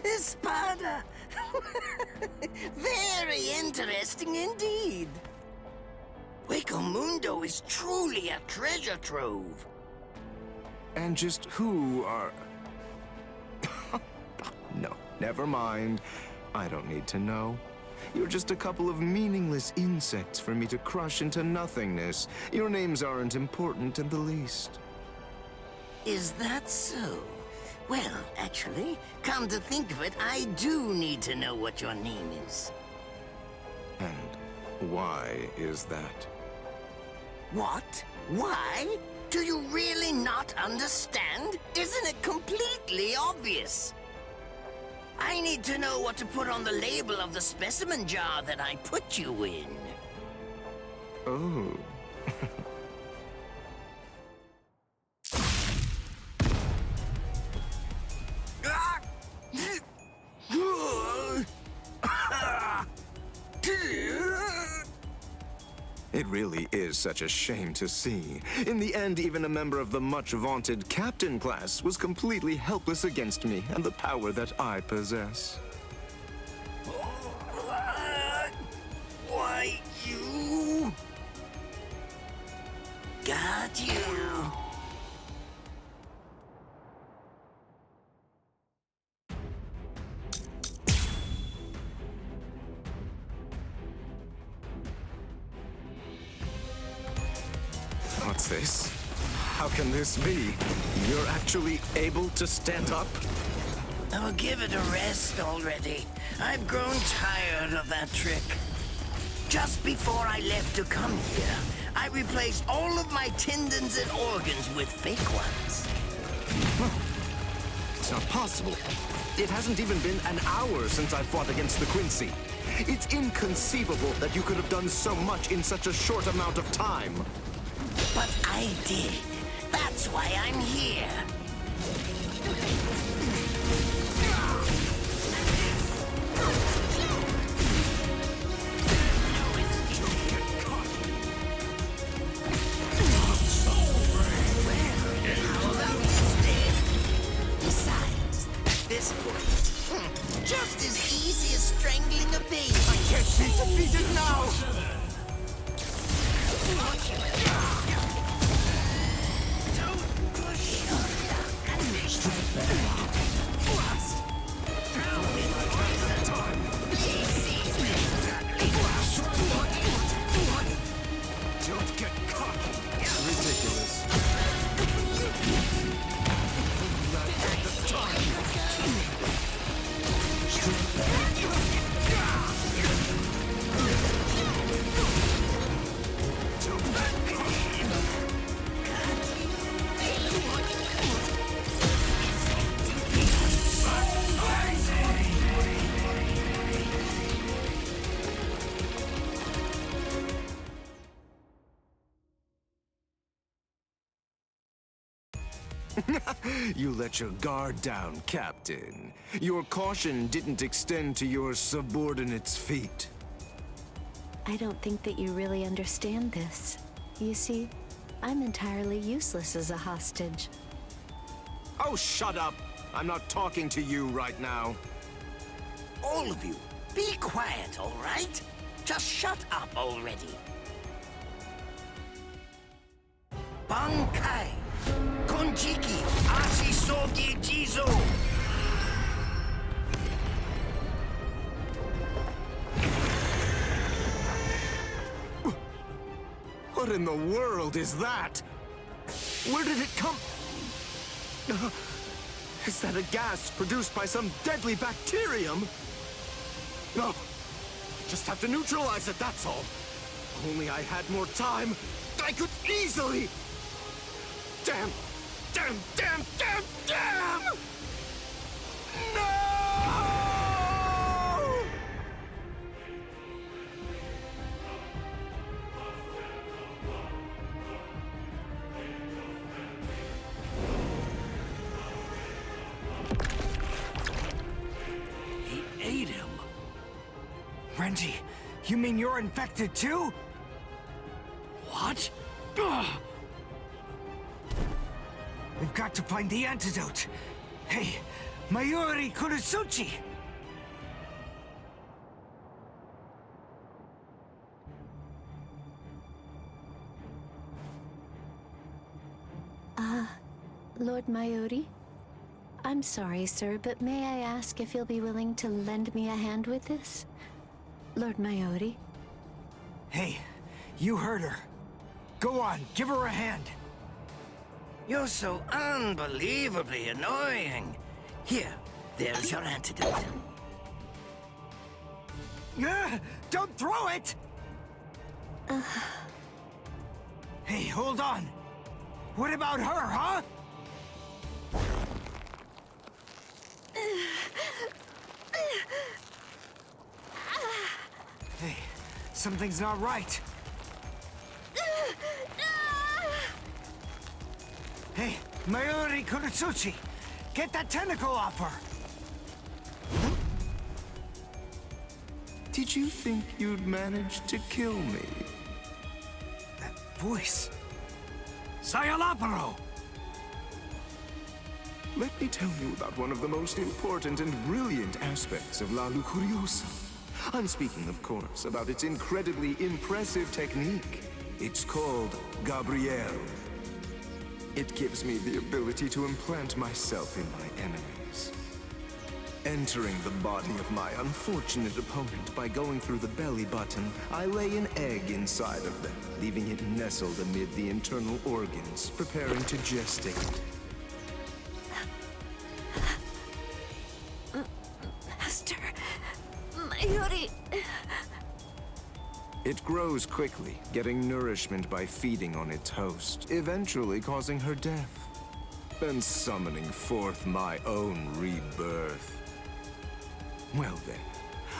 Espada! Very interesting indeed. Mundo is truly a treasure trove. And just who are... No, never mind. I don't need to know. You're just a couple of meaningless insects for me to crush into nothingness. Your names aren't important in the least. Is that so? Well, actually, come to think of it, I do need to know what your name is. And why is that? What? Why? Do you really not understand? Isn't it completely obvious? I need to know what to put on the label of the specimen jar that I put you in. Oh. It really is such a shame to see. In the end, even a member of the much-vaunted captain class was completely helpless against me and the power that I possess. Why, you... Got you. What's this? How can this be? You're actually able to stand up? Oh, give it a rest already. I've grown tired of that trick. Just before I left to come here, I replaced all of my tendons and organs with fake ones. It's not possible. It hasn't even been an hour since I fought against the Quincy. It's inconceivable that you could have done so much in such a short amount of time. But I did. That's why I'm here. Besides, at this point, just as easy as strangling a baby. I can't be defeated now! Don't get caught! Ridiculous. You let your guard down, Captain. Your caution didn't extend to your subordinates' feet. I don't think that you really understand this. You see, I'm entirely useless as a hostage. Oh, shut up! I'm not talking to you right now. All of you, be quiet, all right? Just shut up already. Bankai, Konjiki, Ashisogi Jizo. What in the world is that? Where did it come? Is that a gas produced by some deadly bacterium? No, just have to neutralize it, that's all. If only I had more time, I could easily... Damn! Damn! Damn! Damn! Damn! No! He ate him. Renji, you mean you're infected too? What? Ugh. We've got to find the antidote. Hey, Mayuri Kurosuchi! Lord Mayuri? I'm sorry, sir, but may I ask if you'll be willing to lend me a hand with this? Lord Mayuri? Hey, you heard her. Go on, give her a hand. You're so unbelievably annoying. Here, there's your antidote. Don't throw it! Hey, hold on. What about her, huh? Hey, something's not right. Hey, Mayuri Kurosuchi, get that tentacle off her! Did you think you'd manage to kill me? That voice. Sayalaparo! Let me tell you about one of the most important and brilliant aspects of La Lucuriosa. I'm speaking, of course, about its incredibly impressive technique. It's called Gabrielle. It gives me the ability to implant myself in my enemies. Entering the body of my unfortunate opponent by going through the belly button, I lay an egg inside of them, leaving it nestled amid the internal organs, preparing to gestate. Master... Mayuri... It grows quickly, getting nourishment by feeding on its host, eventually causing her death, then summoning forth my own rebirth. Well then,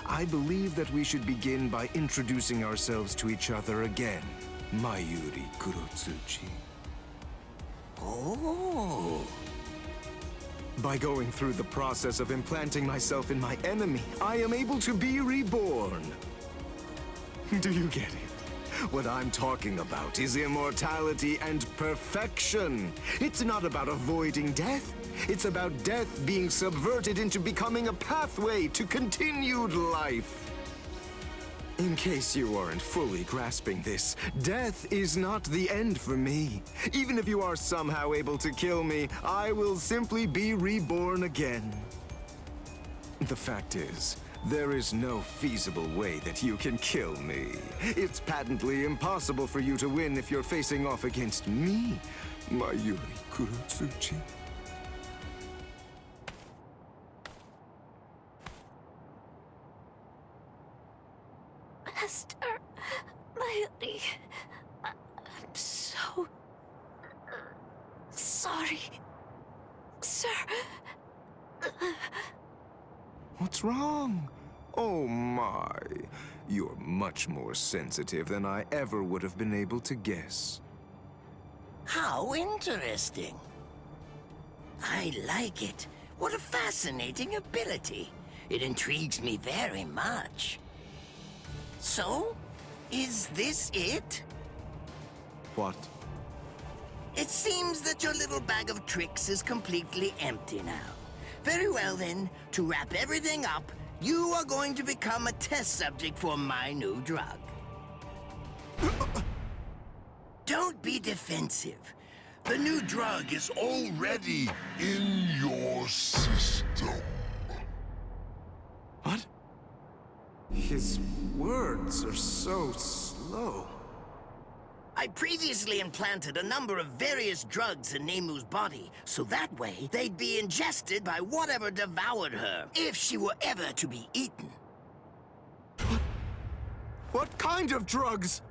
I believe that we should begin by introducing ourselves to each other again, Mayuri Kurosuchi. Oh. By going through the process of implanting myself in my enemy, I am able to be reborn. Do you get it? What I'm talking about is immortality and perfection. It's not about avoiding death. It's about death being subverted into becoming a pathway to continued life. In case you aren't fully grasping this, death is not the end for me. Even if you are somehow able to kill me, I will simply be reborn again. The fact is, there is no feasible way that you can kill me. It's patently impossible for you to win if you're facing off against me, Mayuri Kurosuchi. Master... Mayuri... I'm so... sorry... Sir... What's wrong? Oh my. You're much more sensitive than I ever would have been able to guess. How interesting. I like it. What a fascinating ability. It intrigues me very much. So, is this it? What? It seems that your little bag of tricks is completely empty now. Very well then, to wrap everything up, you are going to become a test subject for my new drug. Don't be defensive. The new drug is already in your system. What? His words are so slow. I previously implanted a number of various drugs in Nemu's body, so that way they'd be ingested by whatever devoured her, if she were ever to be eaten. What kind of drugs?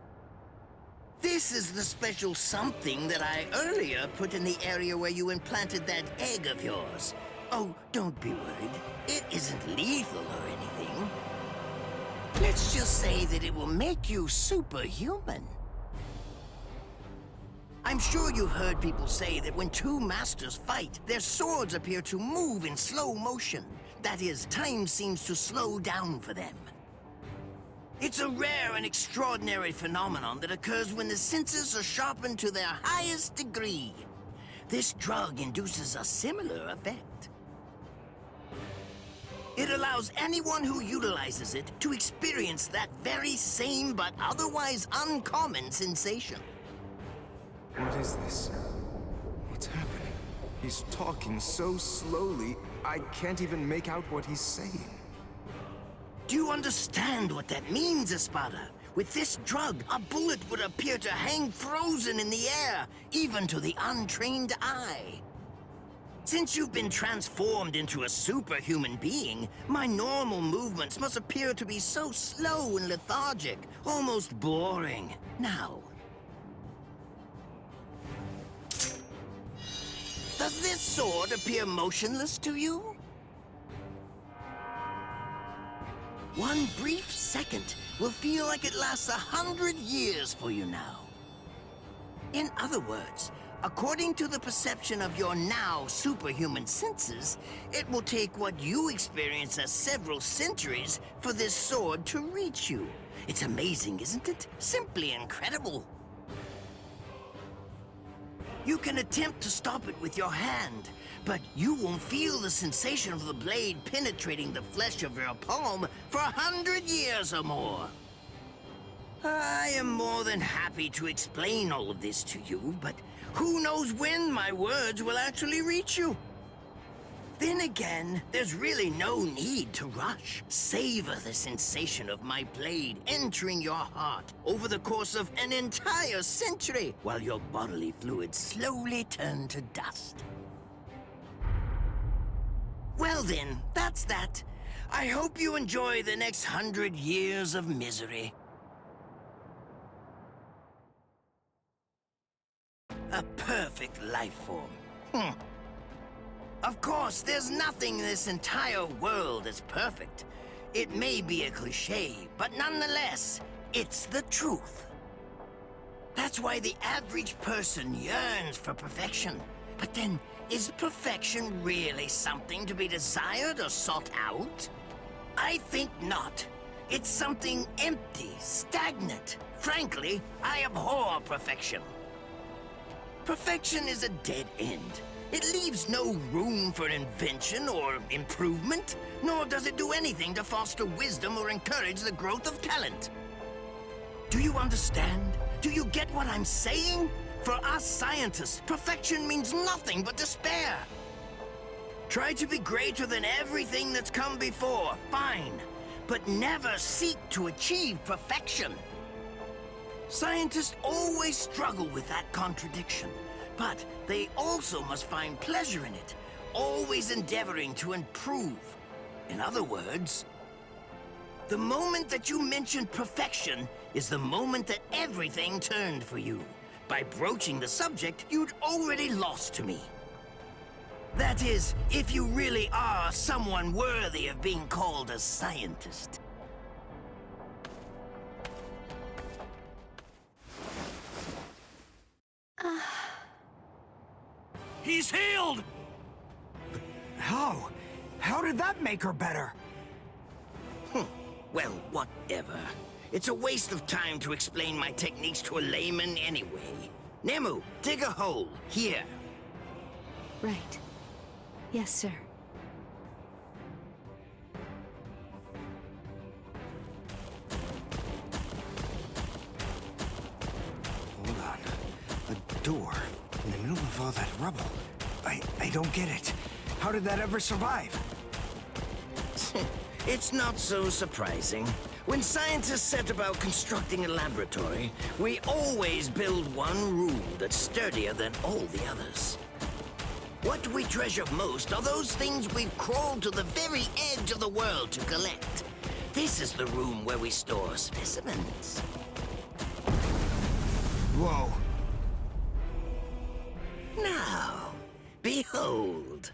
This is the special something that I earlier put in the area where you implanted that egg of yours. Oh, don't be worried. It isn't lethal or anything. Let's just say that it will make you superhuman. I'm sure you've heard people say that when two masters fight, their swords appear to move in slow motion. That is, time seems to slow down for them. It's a rare and extraordinary phenomenon that occurs when the senses are sharpened to their highest degree. This drug induces a similar effect. It allows anyone who utilizes it to experience that very same but otherwise uncommon sensation. What is this? What's happening? He's talking so slowly, I can't even make out what he's saying. Do you understand what that means, Espada? With this drug, a bullet would appear to hang frozen in the air, even to the untrained eye. Since you've been transformed into a superhuman being, my normal movements must appear to be so slow and lethargic, almost boring. Now, does this sword appear motionless to you? One brief second will feel like it lasts 100 years for you now. In other words, according to the perception of your now superhuman senses, it will take what you experience as several centuries for this sword to reach you. It's amazing, isn't it? Simply incredible. You can attempt to stop it with your hand, but you won't feel the sensation of the blade penetrating the flesh of your palm for 100 years or more. I am more than happy to explain all of this to you, but who knows when my words will actually reach you? Then again, there's really no need to rush. Savor the sensation of my blade entering your heart over the course of an entire century, while your bodily fluids slowly turn to dust. Well then, that's that. I hope you enjoy the next 100 years of misery. A perfect life form. Of course, there's nothing in this entire world that's perfect. It may be a cliché, but nonetheless, it's the truth. That's why the average person yearns for perfection. But then, is perfection really something to be desired or sought out? I think not. It's something empty, stagnant. Frankly, I abhor perfection. Perfection is a dead end. It leaves no room for invention or improvement, nor does it do anything to foster wisdom or encourage the growth of talent. Do you understand? Do you get what I'm saying? For us scientists, perfection means nothing but despair. Try to be greater than everything that's come before, fine, but never seek to achieve perfection. Scientists always struggle with that contradiction, but they also must find pleasure in it, always endeavoring to improve. In other words, the moment that you mentioned perfection is the moment that everything turned for you. By broaching the subject, you'd already lost to me. That is, if you really are someone worthy of being called a scientist. He's healed! How? How did that make her better? Well, whatever. It's a waste of time to explain my techniques to a layman anyway. Nemu, dig a hole, here. Right. Yes, sir. Hold on. A door in the middle of all that rubble. I don't get it. How did that ever survive? It's not so surprising. When scientists set about constructing a laboratory, we always build one room that's sturdier than all the others. What we treasure most are those things we've crawled to the very edge of the world to collect. This is the room where we store specimens. Whoa. Now, behold.